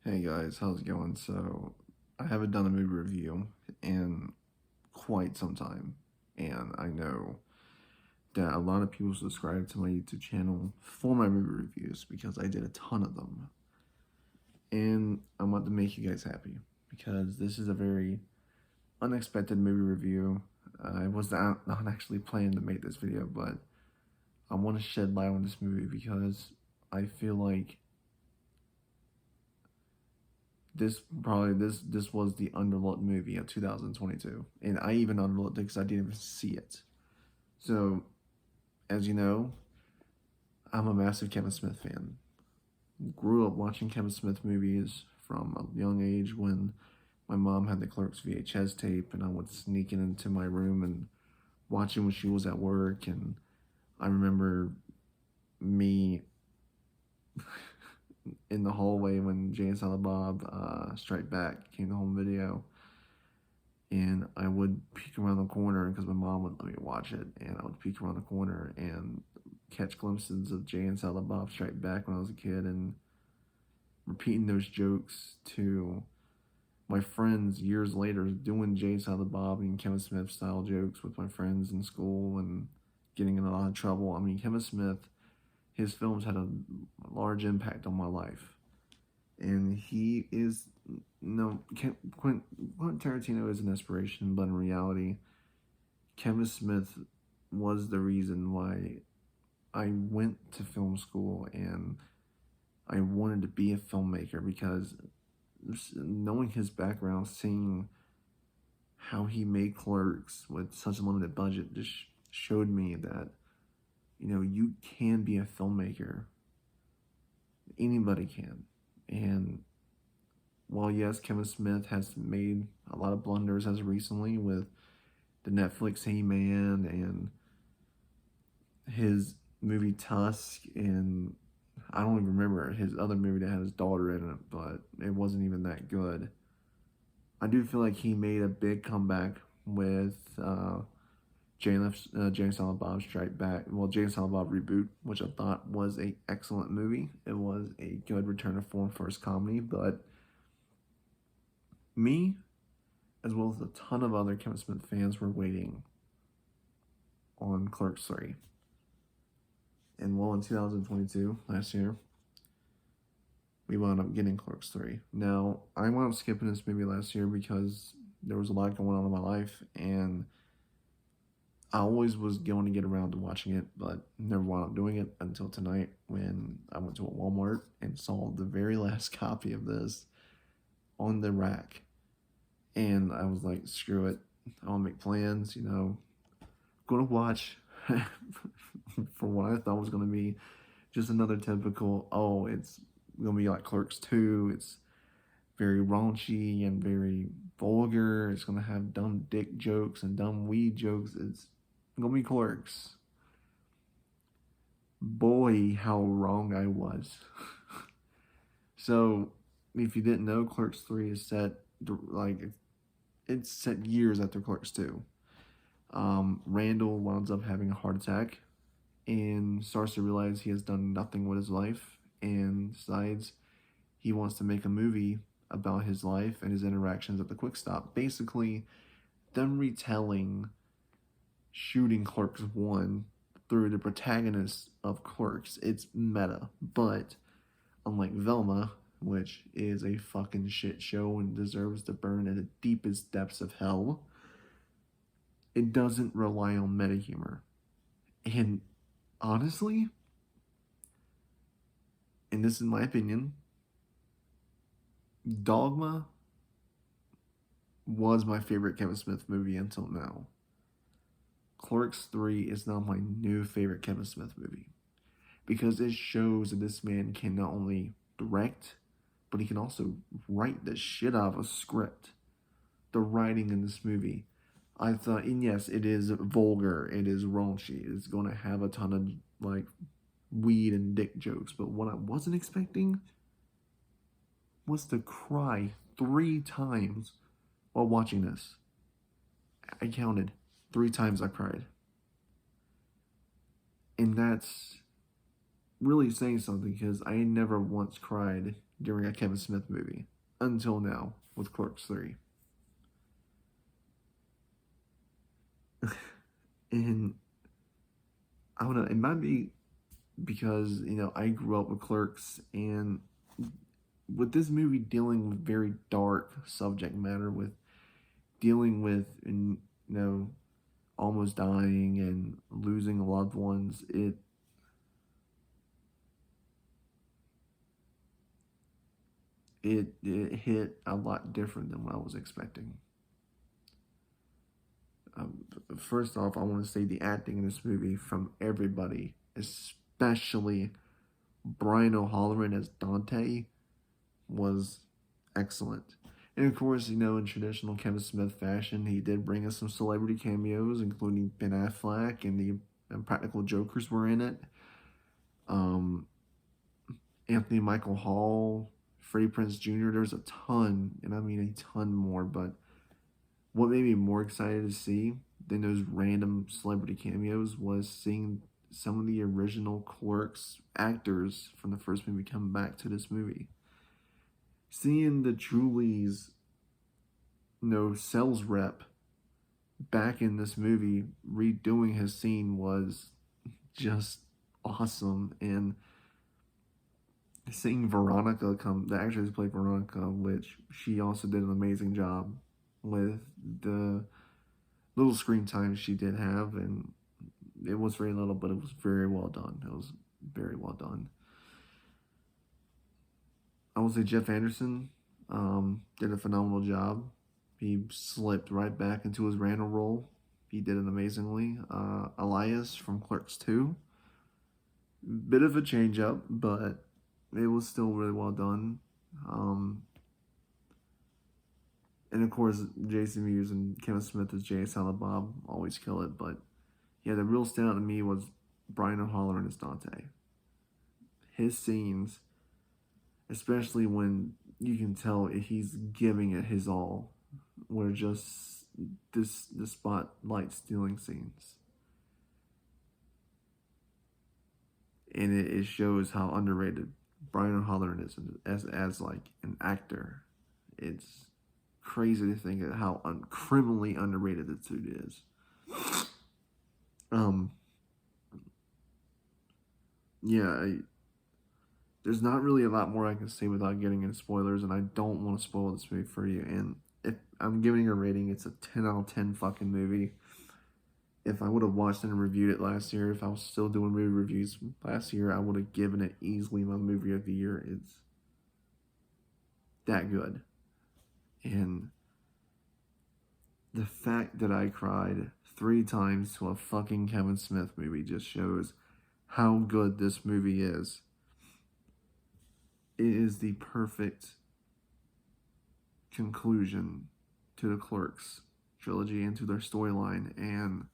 Hey guys, how's it going? So, I haven't done a movie review in quite some time, and I know that a lot of people subscribe to my YouTube channel for my movie reviews because I did a ton of them. And I want to make you guys happy because this is a very unexpected movie review. I was not actually planning to make this video, but I want to shed light on this movie because I feel like this was the underlooked movie of 2022, and I even underlooked it because I didn't even see it. So, as you know, I'm a massive Kevin Smith fan. Grew up watching Kevin Smith movies from a young age when my mom had the Clerks VHS tape, and I would sneak it into my room and watch it when she was at work. And I remember me in the hallway when Jay and Silent Bob Strike Back came to home video, and I would peek around the corner because my mom would let me watch it, and I would peek around the corner and catch glimpses of Jay and Silent Bob Strike Back when I was a kid, and repeating those jokes to my friends years later, doing Jay and Silent Bob and Kevin Smith style jokes with my friends in school and getting in a lot of trouble. I mean, Kevin Smith, his films had a large impact on my life, and he is no Quentin Tarantino is an inspiration, but in reality, Kevin Smith was the reason why I went to film school and I wanted to be a filmmaker because knowing his background, seeing how he made Clerks with such a limited budget, just showed me that you can be a filmmaker. Anybody can, and while yes, Kevin Smith has made a lot of blunders as of recently with the Netflix He-Man and his movie Tusk, and I don't even remember his other movie that had his daughter in it, but it wasn't even that good. I do feel like he made a big comeback with Jay and Silent Bob Strike Back. Well, Jay and Silent Bob Reboot, which I thought was a excellent movie. It was a good return to form for his comedy, but me, as well as a ton of other Kevin Smith fans, were waiting on Clerks 3. And well, in 2022, last year, we wound up getting Clerks 3. Now, I wound up skipping this movie last year because there was a lot going on in my life, and I always was going to get around to watching it, but never wound up doing it until tonight when I went to a Walmart and saw the very last copy of this on the rack. And I was like, screw it. I want to make plans, Going to watch for what I thought was going to be just another typical, oh, it's going to be like Clerks 2. It's very raunchy and very vulgar. It's going to have dumb dick jokes and dumb weed jokes. It's going to be Clerks. Boy, how wrong I was. So, if you didn't know, Clerks 3 is set, like, it's set years after Clerks 2. Randall winds up having a heart attack and starts to realize he has done nothing with his life and decides he wants to make a movie about his life and his interactions at the Quick Stop. Basically, them retelling shooting Clerks 1 through the protagonist of Clerks. It's meta, but unlike Velma, which is a fucking shit show and deserves to burn in the deepest depths of hell, it doesn't rely on meta humor. And honestly, and this is my opinion, Dogma was my favorite Kevin Smith movie until now. Clerks 3 is now my new favorite Kevin Smith movie because it shows that this man can not only direct, but he can also write the shit out of a script. The writing in this movie, I thought, and yes, it is vulgar, it is raunchy, it's going to have a ton of like weed and dick jokes, but what I wasn't expecting was to cry 3 times while watching this. I counted 3 times I cried. And that's really saying something because I never once cried during a Kevin Smith movie until now with Clerks 3. And I don't know, it might be because, I grew up with Clerks, and with this movie dealing with very dark subject matter, with dealing with, almost dying and losing loved ones, it hit a lot different than what I was expecting. First off, I want to say the acting in this movie from everybody, especially Brian O'Halloran as Dante, was excellent. And of course, in traditional Kevin Smith fashion, he did bring us some celebrity cameos, including Ben Affleck, and the Practical Jokers were in it. Um, Anthony Michael Hall, Freddie Prinze Jr. There's a ton, and I mean a ton more. But what made me more excited to see than those random celebrity cameos was seeing some of the original Clerks actors from the first movie come back to this movie. Seeing the Julie's, sales rep back in this movie redoing his scene was just awesome. And seeing Veronica come, the actress who played Veronica, which she also did an amazing job with the little screen time she did have, and it was very little, but it was very well done. It was very well done. I would say Jeff Anderson did a phenomenal job. He slipped right back into his Randall role. He did it amazingly. Elias from Clerks 2, bit of a change up, but it was still really well done. And of course, Jason Mewes and Kevin Smith as Jay and Silent Bob always kill it. But yeah, the real standout to me was Brian O'Halloran as Dante. His scenes, especially when you can tell he's giving it his all, were just the spotlight stealing scenes. And it shows how underrated Brian O'Halloran is as like an actor. It's crazy to think of how criminally underrated the dude is. Yeah, there's not really a lot more I can say without getting into spoilers, and I don't want to spoil this movie for you. And if I'm giving it a rating, it's a 10 out of 10 fucking movie. If I would have watched and reviewed it last year, if I was still doing movie reviews last year, I would have given it easily my movie of the year. It's that good. And the fact that I cried 3 times to a fucking Kevin Smith movie just shows how good this movie is. It is the perfect conclusion to the Clerks trilogy and to their storyline. And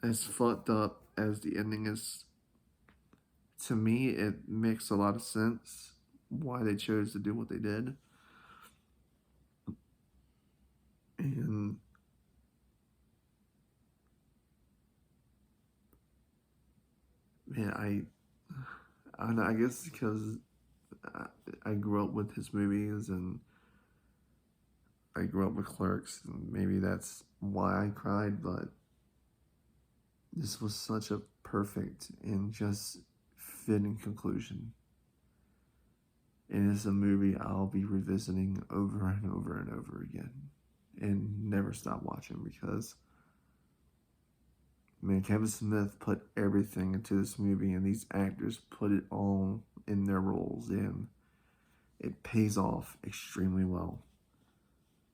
as fucked up as the ending is, to me, it makes a lot of sense why they chose to do what they did. And man, I guess because I grew up with his movies and I grew up with Clerks, and maybe that's why I cried. But this was such a perfect and just fitting conclusion. And it's a movie I'll be revisiting over and over and over again and never stop watching because, man, Kevin Smith put everything into this movie, and these actors put it all in their roles, and it pays off extremely well.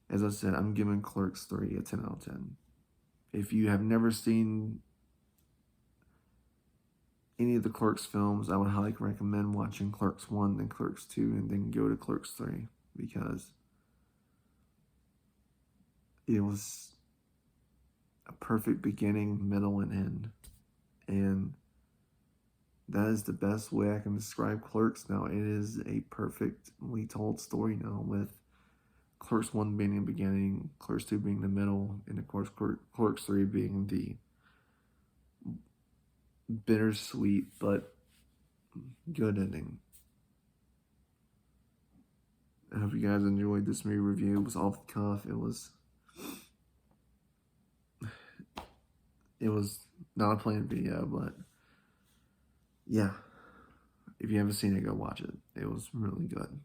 As I said, I'm giving Clerks 3 a 10 out of 10. If you have never seen any of the Clerks films, I would highly recommend watching Clerks 1, then Clerks 2, and then go to Clerks 3, because it was a perfect beginning, middle, and end. And that is the best way I can describe Clerks now. It is a perfectly told story now, with Clerks 1 being the beginning, Clerks 2 being the middle, and of course Clerks 3 being the bittersweet but good ending. I hope you guys enjoyed this movie review. It was off the cuff. It was not a planned video, but yeah. If you haven't seen it, go watch it. It was really good.